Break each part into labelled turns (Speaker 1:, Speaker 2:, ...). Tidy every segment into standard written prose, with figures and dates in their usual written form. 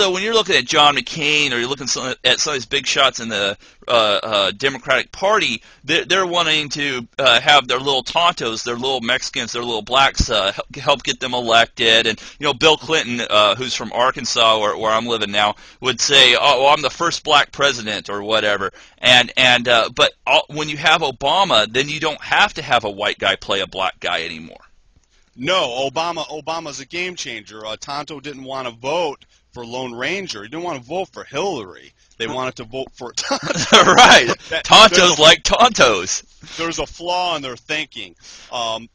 Speaker 1: So when you're looking at John McCain or you're looking at some of these big shots in the Democratic Party, they're wanting to have their little tontos, their little Mexicans, their little blacks help get them elected. And Bill Clinton, who's from Arkansas, where I'm living now, would say, "Oh, well, I'm the first black president," or whatever. But when you have Obama, then you don't have to have a white guy play a black guy anymore.
Speaker 2: No, Obama's a game changer. Tonto didn't want to vote for Lone Ranger. He didn't want to vote for Hillary. They wanted to vote for Tonto.
Speaker 1: Right. Tontos like Tontos.
Speaker 2: There's a flaw in their thinking.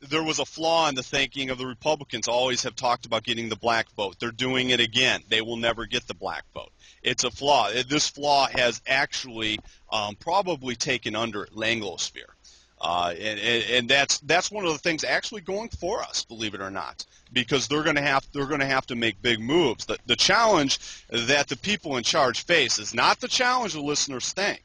Speaker 2: There was a flaw in the thinking of the Republicans. Always have talked about getting the black vote. They're doing it again. They will never get the black vote. It's a flaw. This flaw has actually probably taken under Anglosphere. And that's one of the things actually going for us, believe it or not, because they're going to have to make big moves. The challenge that the people in charge face is not the challenge the listeners think.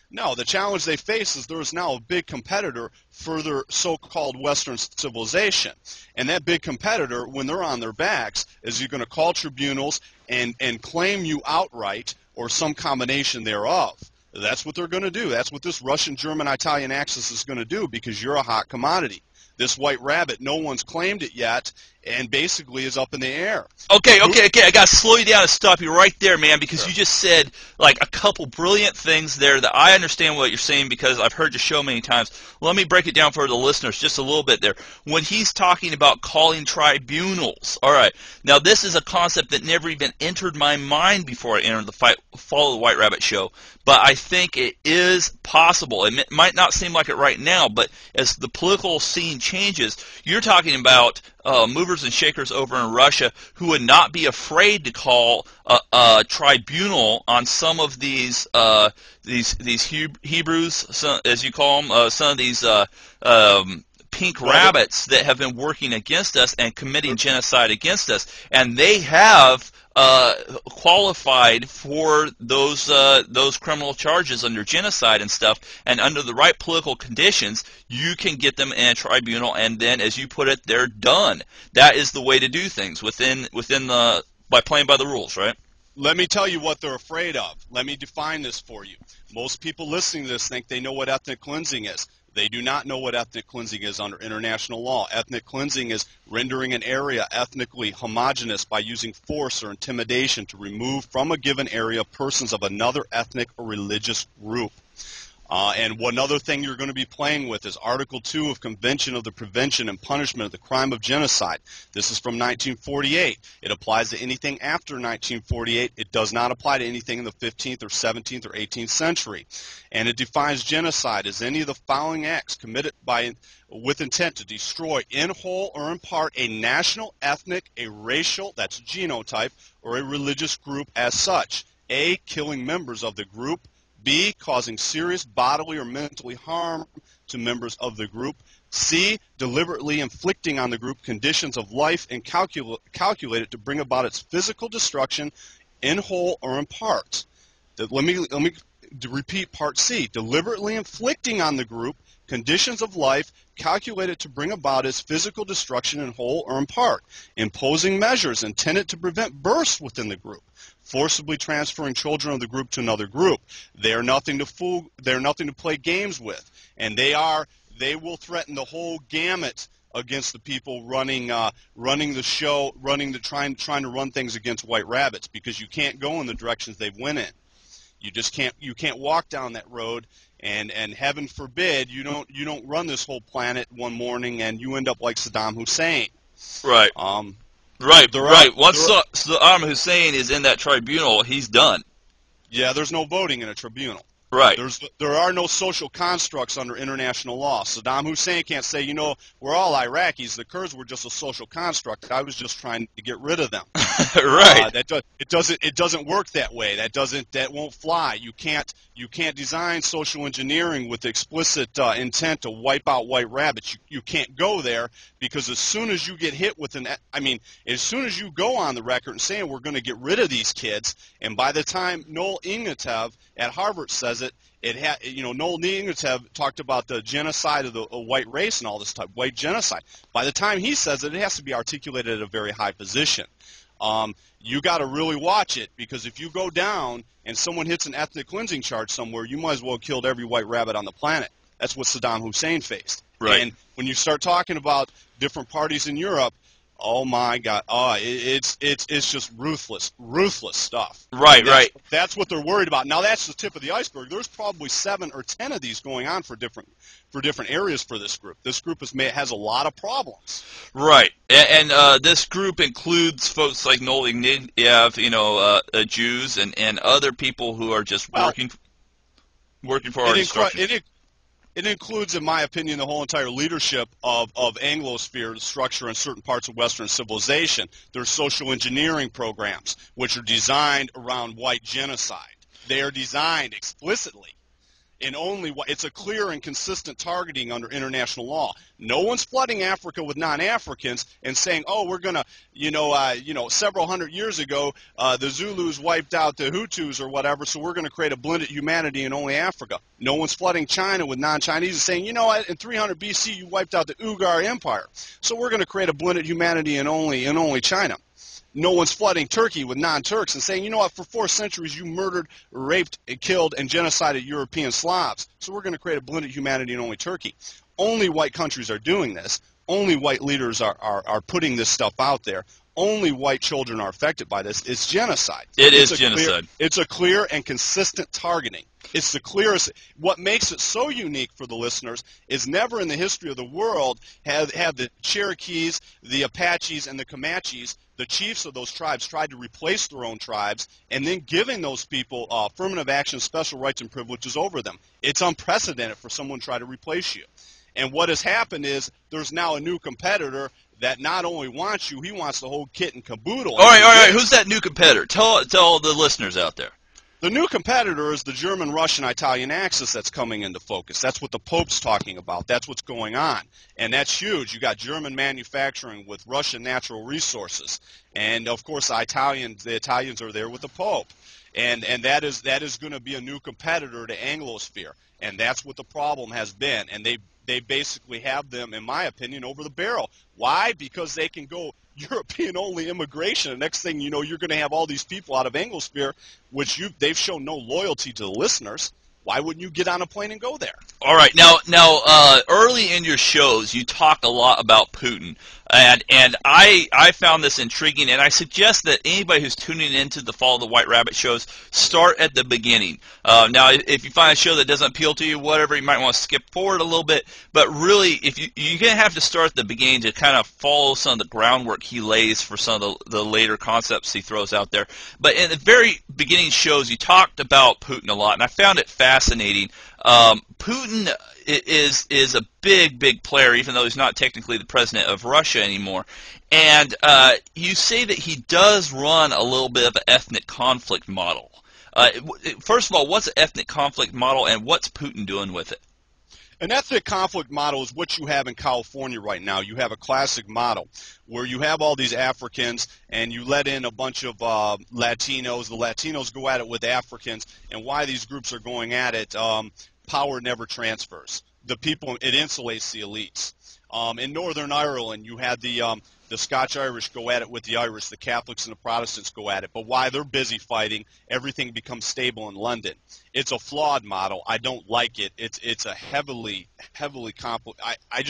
Speaker 2: No, the challenge they face is there is now a big competitor for their so-called Western civilization, and that big competitor, when they're on their backs, is you're going to call tribunals and claim you outright or some combination thereof. That's what they're going to do. That's what this Russian, German, Italian axis is going to do because you're a hot commodity. This white rabbit, no one's claimed it yet, and basically is up in the air.
Speaker 1: Okay. I got to slow you down and stop you right there, man, because
Speaker 2: Sure.
Speaker 1: You just said like a couple brilliant things there that I understand what you're saying because I've heard your show many times. Let me break it down for the listeners just a little bit there. When he's talking about calling tribunals, all right, now this is a concept that never even entered my mind before I entered the Follow the White Rabbit show, but I think it is possible. It might not seem like it right now, but as the political scene changes, you're talking about movers and shakers over in Russia who would not be afraid to call a tribunal on some of these Hebrews, as you call them, some of these pink rabbits that have been working against us and committing genocide against us, and they have qualified for those criminal charges under genocide and stuff, and under the right political conditions, you can get them in a tribunal, and then, as you put it, they're done. That is the way to do things by playing by the rules, right?
Speaker 2: Let me tell you what they're afraid of. Let me define this for you. Most people listening to this think they know what ethnic cleansing is. They do not know what ethnic cleansing is under international law. Ethnic cleansing is rendering an area ethnically homogeneous by using force or intimidation to remove from a given area persons of another ethnic or religious group. And one other thing you're going to be playing with is Article 2 of Convention of the Prevention and Punishment of the Crime of Genocide. This is from 1948. It applies to anything after 1948. It does not apply to anything in the 15th or 17th or 18th century. And it defines genocide as any of the following acts committed with intent to destroy in whole or in part a national, ethnic, a racial, that's genotype, or a religious group as such. A, killing members of the group. B, causing serious bodily or mentally harm to members of the group. C, deliberately inflicting on the group conditions of life and calculated to bring about its physical destruction in whole or in part. Let me repeat part C. Deliberately inflicting on the group conditions of life calculated to bring about its physical destruction in whole or in part. Imposing measures intended to prevent births within the group. Forcibly transferring children of the group to another group. They are nothing to fool. They're nothing to play games with, and they will threaten the whole gamut against the people running the show, trying to run things against White Rabbits, because you can't go in the directions they've went in. You just can't. You can't walk down that road, and heaven forbid you don't run this whole planet one morning and you end up like Saddam Hussein.
Speaker 1: Right. Right. Once Saddam Hussein is in that tribunal, he's done.
Speaker 2: Yeah, there's no voting in a tribunal.
Speaker 1: Right.
Speaker 2: There are no social constructs under international law. Saddam Hussein can't say, we're all Iraqis. The Kurds were just a social construct. I was just trying to get rid of them.
Speaker 1: Right.
Speaker 2: It doesn't work that way. That won't fly. You can't design social engineering with explicit intent to wipe out White Rabbits. You can't go there, because as soon as you get hit with as soon as you go on the record and saying we're going to get rid of these kids, and by the time Noel Ignatieff at Harvard says it, Noel Ignatieff talked about the genocide of the white race and all this type, white genocide. By the time he says it, it has to be articulated at a very high position. You got to really watch it, because if you go down and someone hits an ethnic cleansing charge somewhere, you might as well have killed every white rabbit on the planet. That's what Saddam Hussein faced.
Speaker 1: Right.
Speaker 2: And when you start talking about different parties in Europe, oh my God, it's just ruthless stuff.
Speaker 1: Right, right.
Speaker 2: That's what they're worried about. Now that's the tip of the iceberg. There's probably 7 or 10 of these going on for different areas for this group. This group has a lot of problems.
Speaker 1: Right, and this group includes folks like Noel Ignatieff, Jews and other people who are just working for our destruction.
Speaker 2: It includes, in my opinion, the whole entire leadership of Anglosphere, the structure in certain parts of Western civilization. There's social engineering programs, which are designed around white genocide. They are designed explicitly in only what it's a clear and consistent targeting under international law. No one's flooding Africa with non-Africans and saying, "Oh, we're gonna, several hundred years ago, the Zulus wiped out the Hutus or whatever, so we're going to create a blended humanity in only Africa." No one's flooding China with non-Chinese and saying, "You know what? In 300 BC, you wiped out the Ugar Empire, so we're going to create a blended humanity in only China." No one's flooding Turkey with non-Turks and saying, "You know what, for 4 centuries you murdered, raped, killed, and genocided European Slavs, so we're going to create a blended humanity in only Turkey." Only white countries are doing this. Only white leaders are putting this stuff out there. Only white children are affected by this. It's genocide.
Speaker 1: It's genocide.
Speaker 2: It's a clear and consistent targeting. It's the clearest. What makes it so unique for the listeners is never in the history of the world have the Cherokees, the Apaches, and the Comanches, the chiefs of those tribes, tried to replace their own tribes and then giving those people affirmative action, special rights, and privileges over them. It's unprecedented for someone to try to replace you. And what has happened is there's now a new competitor that not only wants you, he wants the whole kit and caboodle.
Speaker 1: All right. Who's that new competitor? Tell the listeners out there.
Speaker 2: The new competitor is the German, Russian, Italian axis that's coming into focus. That's what the Pope's talking about. That's what's going on. And that's huge. You got German manufacturing with Russian natural resources. And, of course, the Italians are there with the Pope. And that is going to be a new competitor to Anglosphere. And that's what the problem has been. And they basically have them, in my opinion, over the barrel. Why? Because they can go European-only immigration. The next thing you know, you're going to have all these people out of Anglosphere, which they've shown no loyalty to the listeners. Why wouldn't you get on a plane and go there?
Speaker 1: All right. Now, early in your shows, you talk a lot about Putin, and I found this intriguing, and I suggest that anybody who's tuning into the Follow the White Rabbit shows start at the beginning. Now, if you find a show that doesn't appeal to you, whatever, you might want to skip forward a little bit. But really, if you're going to have to start at the beginning to kind of follow some of the groundwork he lays for some of the later concepts he throws out there. But in the very beginning shows, you talked about Putin a lot, and I found it fascinating. Putin is a big player, even though he's not technically the president of Russia anymore. And you say that he does run a little bit of an ethnic conflict model. First of all, what's an ethnic conflict model, and what's Putin doing with it?
Speaker 2: An ethnic conflict model is what you have in California right now. You have a classic model where you have all these Africans and you let in a bunch of Latinos. The Latinos go at it with Africans, and why these groups are going at it, power never transfers. The people, it insulates the elites. In Northern Ireland, you had the Scotch-Irish go at it with the Irish, the Catholics and the Protestants go at it. But while they're busy fighting, everything becomes stable in London. It's a flawed model. I don't like it. It's a heavily conflict. I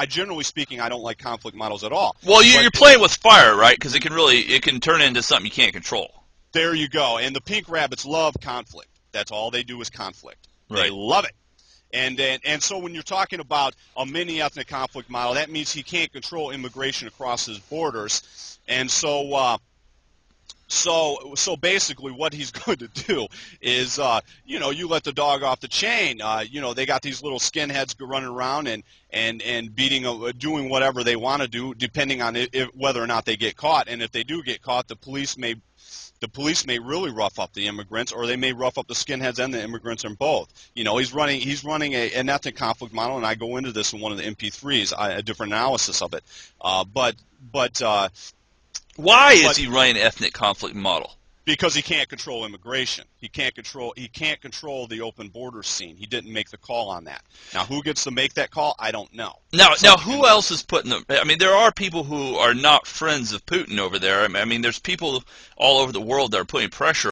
Speaker 2: generally speaking, I don't like conflict models at all.
Speaker 1: Well, you're playing with fire, right? Because it can turn into something you can't control.
Speaker 2: There you go. And the pink rabbits love conflict. That's all they do is conflict.
Speaker 1: Right.
Speaker 2: They love it. And so when you're talking about a mini ethnic conflict model, that means he can't control immigration across his borders. And so basically what he's going to do is, you let the dog off the chain. They got these little skinheads running around and doing whatever they want to do, depending on whether or not they get caught. And if they do get caught, the police may really rough up the immigrants, or they may rough up the skinheads and the immigrants, or both. He's running an ethnic conflict model, and I go into this in one of the MP3s, a different analysis of it. Why is he running an ethnic conflict model? Because he can't control immigration. He can't control the open border scene. He didn't make the call on that. Now, who gets to make that call? I don't know.
Speaker 1: Now, who else is putting them? I mean, there are people who are not friends of Putin over there. I mean, there's people all over the world that are putting pressure